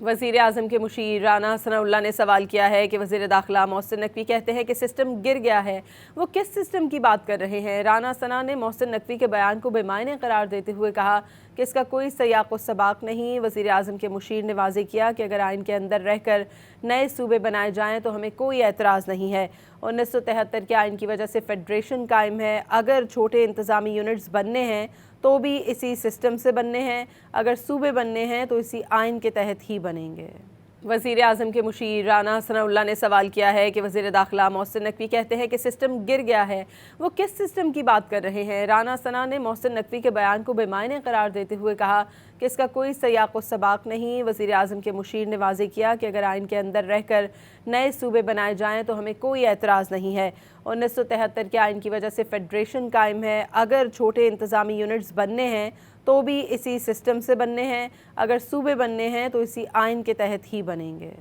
वज़ीर आज़म के मुशीर राना सनाउल्लाह ने सवाल किया है कि वज़ीर दाखिला मोहसिन नकवी कहते हैं कि सिस्टम गिर गया है, वो किस सिस्टम की बात कर रहे हैं। राना सना ने मोहसिन नकवी के बयान को बेमायने करार देते हुए कहा कि इसका कोई सयाक़ व सबाक़ नहीं। वज़ीर आज़म के मुशीर ने वाज़ेह किया कि अगर आइन के अंदर रहकर नए सूबे बनाए जाएँ तो हमें कोई एतराज़ नहीं है। 1973 के आइन की वजह से फेडरेशन कायम है। अगर छोटे इंतज़ामी यूनिट्स बनने हैं तो भी इसी सिस्टम से बनने हैं, अगर सूबे बनने हैं तो इसी आइन के तहत ही बनेंगे। वज़ीर आज़म के मुशीर राना सनाउल्लाह ने सवाल किया है कि वज़ीर दाखिला मोहसिन नकवी कहते हैं कि सिस्टम गिर गया है, वो किस सिस्टम की बात कर रहे हैं। राना सना ने मोहसिन नकवी के बयान को बेमायने करार देते हुए कहा कि इसका कोई सयाक़ व सबाक़ नहीं। वज़ीर आज़म के मुशीर ने वाज़ेह किया कि अगर आइन के अंदर रहकर नए सूबे बनाए जाएँ तो हमें कोई एतराज़ नहीं है। 1973 के आइन की वजह से फेडरेशन कायम है। अगर छोटे इंतज़ामी यूनिट्स बनने हैं तो भी इसी सिस्टम से बनने हैं, अगर सूबे बनने हैं तो इसी आइन के तहत ही बनेंगे।